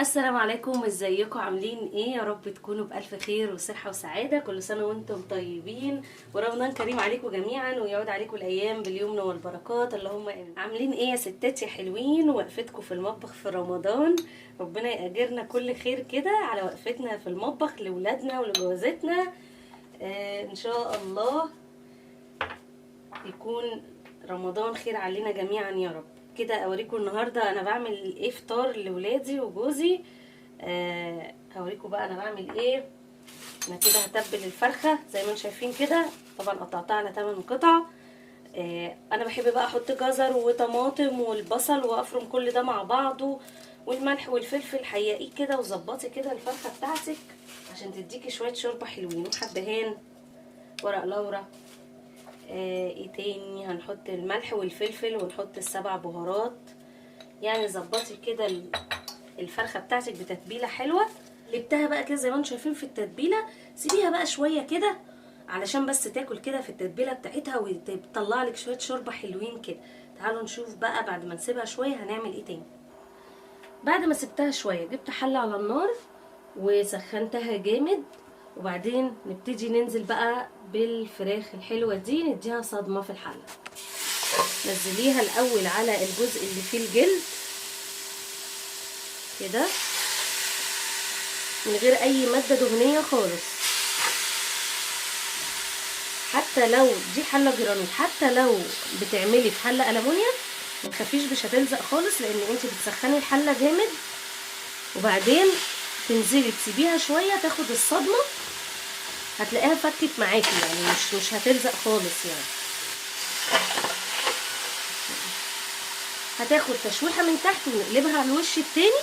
السلام عليكم، ازيكم؟ عاملين ايه؟ يا رب تكونوا بألف خير وصحة وسعادة. كل سنة وانتم طيبين ورمضان كريم عليكم جميعا، ويعود عليكم الأيام باليمن والبركات اللهم امين. عاملين ايه يا ستات يا حلوين؟ وقفتكم في المطبخ في رمضان ربنا يأجرنا كل خير كده على وقفتنا في المطبخ لولادنا ولجوازتنا. ان شاء الله يكون رمضان خير علينا جميعا يا رب. كده اوريكم النهارده انا بعمل ايه فطار لاولادي وجوزي. هوريكم بقى انا بعمل ايه. انا كده هتبل الفرخه زي ما انتم شايفين كده، طبعا قطعتها على 8 قطع. انا بحب بقى احط جزر وطماطم والبصل وافرم كل ده مع بعضه، والملح والفلفل. حيقيه كده وظبطي كده الفرخه بتاعتك عشان تديكي شويه شوربه حلوين، وحبهان، ورق لورا. ايه تاني؟ هنحط الملح والفلفل ونحط السبع بهارات. يعني ظبطي كده الفرخه بتاعتك بتتبيله حلوه. جبتها بقى كده زي ما انتم شايفين في التتبيله، سيبيها بقى شويه كده علشان بس تاكل كده في التتبيله بتاعتها وتطلع لك شويه شوربه حلوين كده. تعالوا نشوف بقى بعد ما نسيبها شويه هنعمل ايه تاني. بعد ما سبتها شويه جبت حله على النار وسخنتها جامد، وبعدين نبتدي ننزل بقى بالفراخ الحلوه دي، نديها صدمه في الحله. نزليها الاول على الجزء اللي فيه الجلد كده من غير اي ماده دهنيه خالص. حتى لو دي حله جرانيت، حتى لو بتعملي في حله الومنيوم ما تخافيش مش هتلزق خالص، لان انت بتسخني الحله جامد وبعدين تنزلي تسيبيها شويه تاخد الصدمه، هتلاقيها فكت معاكي، يعني مش هتلزق خالص. يعني هتاخد تشويحه من تحت ونقلبها على الوش التاني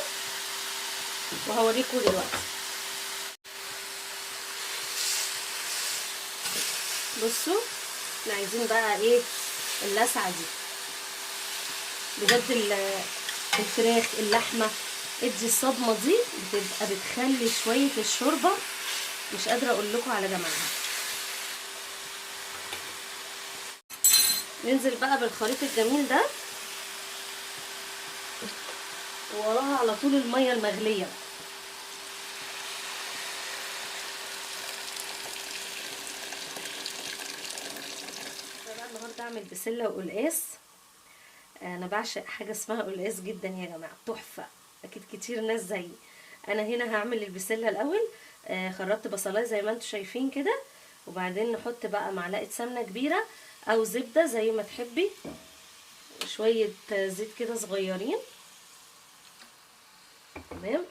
وهوريكم دلوقتي. بصوا احنا عايزين بقى ايه اللسعه دي بجد. الفراخ اللحمه ادي الصدمه دي بتبقى بتخلي شويه الشوربه مش قادره اقول لكم على جمالها. ننزل بقى بالخليط الجميل ده ووراها على طول الميه المغليه. بقى النهارده اعمل بسله وقلقاس. انا بعشق حاجه اسمها قلقاس جدا يا جماعه، تحفه. اكيد كتير ناس زيي. انا هنا هعمل البسله الاول. خرطت بصلايه زي ما انتم شايفين كده، وبعدين نحط بقى معلقه سمنه كبيره او زبده زي ما تحبي، شويه زيت كده صغيرين. تمام،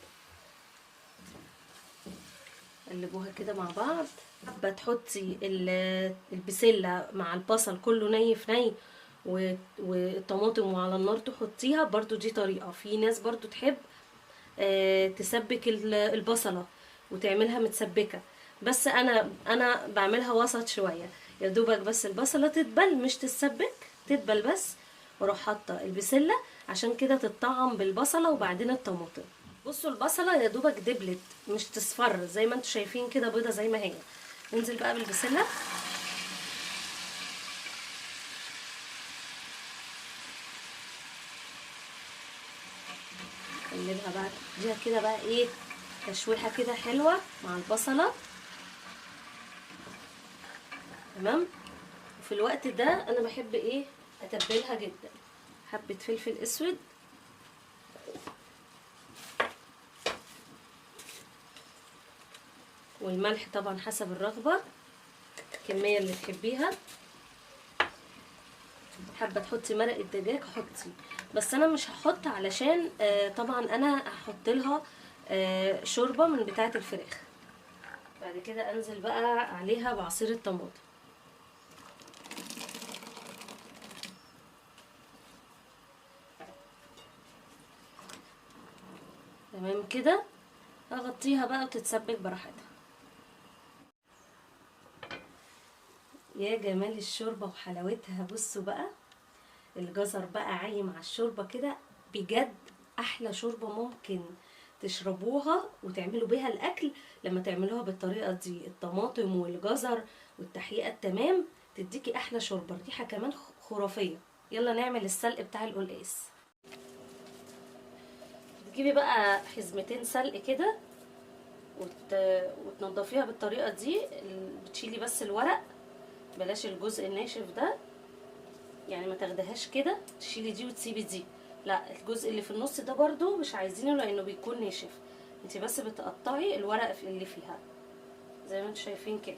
قلبوها كده مع بعض. حابه تحطي البسله مع البصل كله ني في ني والطماطم وعلى النار تحطيها برضو، دي طريقه. في ناس برضو تحب تسبك البصله وتعملها متسبكه، بس انا بعملها وسط شويه، يا دوبك بس البصله تدبل مش تتسبك، تدبل بس، واروح حاطه البسله عشان كده تتطعم بالبصله وبعدين الطماطم. بصوا البصله يا دوبك دبلت مش تصفر زي ما انتم شايفين كده، بيضه زي ما هي. ننزل بقى بالبسله. نقلبها بقى، اديها كده بقى ايه تشويحه كده حلوه مع البصله. تمام. وفي الوقت ده انا بحب ايه اتبلها جدا، حبه فلفل اسود، والملح طبعا حسب الرغبه، الكميه اللي تحبيها. حابه تحطي مرق الدجاج حطي، بس انا مش هحط علشان طبعا انا هحط لها شوربه من بتاعه الفراخ. بعد كده انزل بقى عليها بعصير الطماطم. تمام كده، اغطيها بقى وتتسبك براحتها. يا جمال الشوربه وحلاوتها. بصوا بقى الجزر بقى عايم على الشوربه كده، بجد احلى شوربه ممكن تشربوها وتعملوا بيها الاكل. لما تعملوها بالطريقه دي، الطماطم والجزر والتحقيقه التمام، تديكي احلى شوربه، ريحه كمان خرافيه. يلا نعمل السلق بتاع القلقاس. هتجيبي بقى حزمتين سلق كده وتنضفيها بالطريقه دي. بتشيلي بس الورق، بلاش الجزء الناشف ده، يعني ما تاخدهاش كده تشيلي دي وتسيبي دي، لا الجزء اللي في النص ده برضو مش عايزينه لانه بيكون ناشف. انت بس بتقطعي الورق اللي فيها زي ما انتم شايفين كده.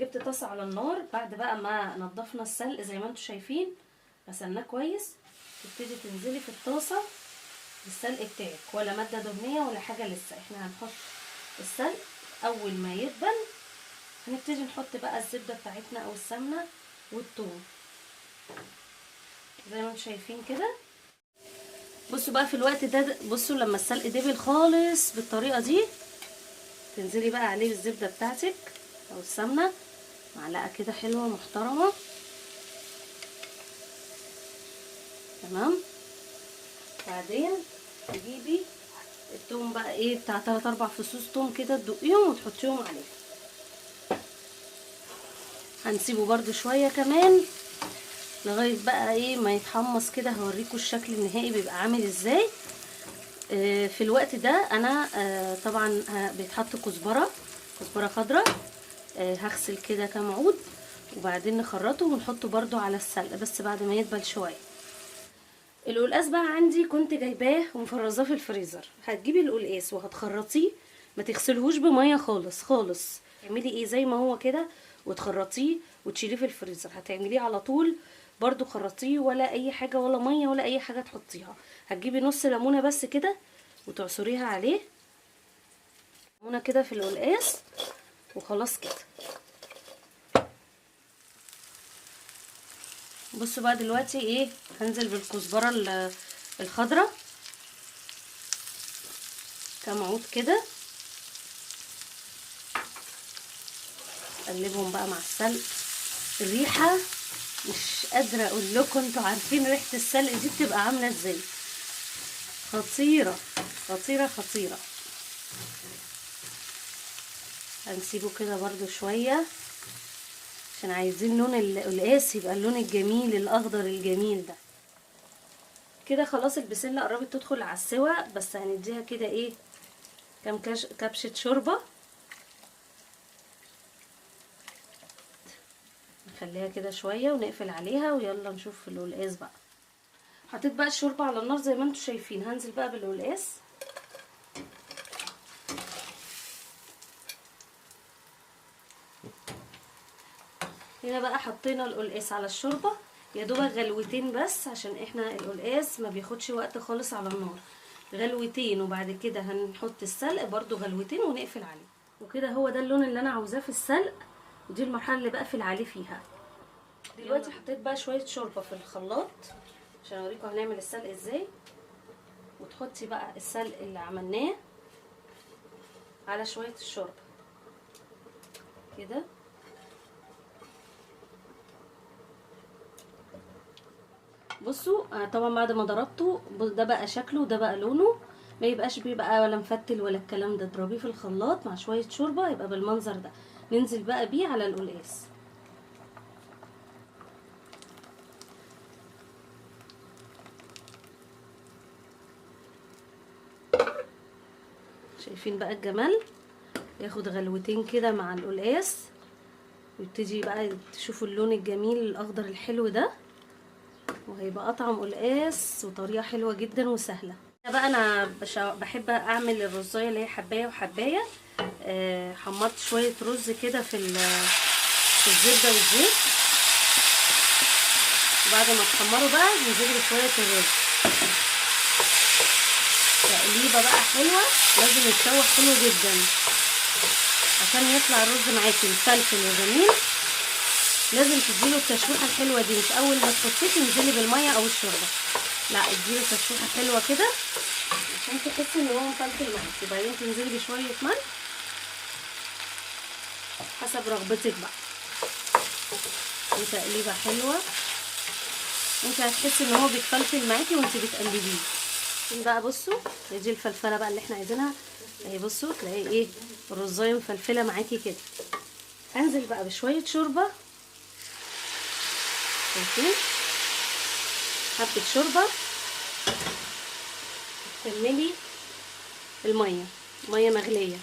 جبت طاسه على النار بعد بقى ما نضفنا السلق زي ما انتم شايفين، غسلناه كويس. تبتدي تنزلي في الطاسه بالسلق بتاعك، ولا ماده دهنيه ولا حاجه لسه. احنا هنحط السلق اول ما يدبل هنبتدي نحط بقى الزبده بتاعتنا او السمنه والثوم زي ما انتم شايفين كده. بصوا بقى في الوقت ده، بصوا لما السلق دبل خالص بالطريقه دي تنزلي بقى عليه الزبده بتاعتك او السمنه، معلقه كده حلوه محترمه. تمام. بعدين تجيبي الثوم بقى ايه بتاع 3 4 فصوص ثوم كده، تدقيهم وتحطيهم عليه. هنسيبه برده شويه كمان لغايه بقى ايه ما يتحمص كده. هوريكم الشكل النهائي بيبقى عامل ازاي. في الوقت ده انا طبعا بيتحط كزبره خضراء. هغسل كده كام عود وبعدين نخرطه ونحطه برده على السلق بس بعد ما يدبل شويه. القلقاس بقى عندي كنت جايباه ومفرزاه في الفريزر. هتجيبي القلقاس وهتخرطيه، ما تغسلهوش بميه خالص خالص. اعملي ايه زي ما هو كده وتخرطيه وتشيليه في الفريزر. هتعمليه على طول برضو خرطيه، ولا اي حاجه ولا ميه ولا اي حاجه تحطيها. هتجيبي نص ليمونه بس كده وتعصريها عليه، ليمونه كده في القلقاس وخلاص كده. بصوا بقى دلوقتي ايه، هنزل بالكزبره الخضراء كام عود كده، اقلبهم بقى مع السلق. الريحه مش قادره اقول لكم، انتوا عارفين ريحه السلق دي بتبقى عامله ازاي، خطيره خطيره خطيره. هنسيبه كده برضو شويه عشان عايزين لون القلقاس يبقى اللون الجميل الاخضر الجميل ده. كده خلاص البسله قربت تدخل على السوا، بس هنديها كده ايه كام كبشه شوربه. نخليها كده شويه ونقفل عليها ويلا نشوف القلقاس بقى. حطيت بقى الشوربه على النار زي ما انتم شايفين. هنزل بقى بالقلقاس. هنا بقى حطينا القلقاس على الشوربه يا دوبك غلوتين بس، عشان احنا القلقاس ما بياخدش وقت خالص على النار. غلوتين وبعد كده هنحط السلق برضو غلوتين ونقفل عليه. وكده هو ده اللون اللي انا عاوزاه في السلق، ودي المرحله اللي بقفل عليه فيها. دلوقتي حطيت بقى شويه شوربه في الخلاط عشان اوريكم هنعمل السلق ازاي. وتحطي بقى السلق اللي عملناه على شويه الشوربه كده. بصوا طبعا بعد ما ضربته ده بقى شكله وده بقى لونه، ما يبقاش بيبقى ولا مفتل ولا الكلام ده. اضربيه في الخلاط مع شويه شوربه يبقى بالمنظر ده. ننزل بقى بيه على القلقاس. شايفين بقى الجمال، ياخد غلوتين كده مع القلقاس ويبتدي بقى تشوفوا اللون الجميل الاخضر الحلو ده، وهيبقى اطعم قلقاس وطريقه حلوه جدا وسهله. بقى انا بحب اعمل الرزايه اللي هي حبايه وحبايه. حمرت شويه رز كده في الزبده والزيت، وبعد ما تحمروا بقى نزيد بشويه الرز. تقليبه بقى حلوه، لازم يتشوح حلو جدا عشان يطلع الرز معاكي مفلفل وجميل. لازم تديله التشويحه الحلوه دي، مش اول ما تحطيه تنزلي بالميه او الشوربه، لا اديله تشويحه حلوه كده عشان تحسي ان هو مفلفل معاكي. بعدين تنزلي بشويه ملح حسب رغبتك بقى، وتقليبه حلوه. انت هتحسي ان هو بيتفلفل معاكي وانت بتقلبيه. بقى بصوا دي الفلفله بقى اللي احنا عايزينها اهي. بصوا تلاقي ايه الرزايه مفلفله معاكي كده. هنزل بقى بشويه شوربه، شايفين حبه شوربه. كملي الميه، ميه مغليه،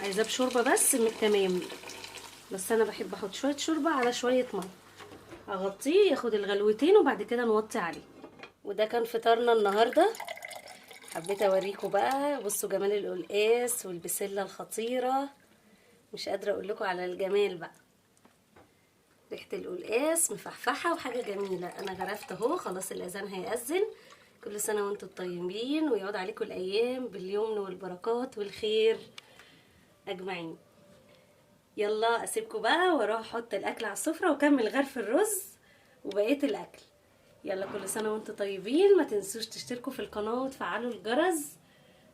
عايزاه بشوربه بس تمام. بس انا بحب احط شويه شوربه على شويه ميه، اغطيه ياخد الغلوتين وبعد كده نوطي عليه. وده كان فطارنا النهارده. حبيت اوريكم بقى، بصوا جمال القلقاس والبسله الخطيره، مش قادره اقول لكم على الجمال بقى. ريحه القلقاس مفحفحه وحاجه جميله. انا غرفت اهو، خلاص الاذان هيأذن. كل سنه وانتم طيبين، ويعود عليكم الايام باليمن والبركات والخير اجمعين. يلا اسيبكم بقى واروح احط الاكل على السفره واكمل غرف الرز وبقيه الاكل. يلا كل سنه وانتم طيبين. ما تنسوش تشتركوا في القناه وتفعلوا الجرس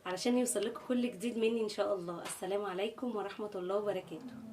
علشان يوصل لكم كل جديد مني ان شاء الله. السلام عليكم ورحمه الله وبركاته.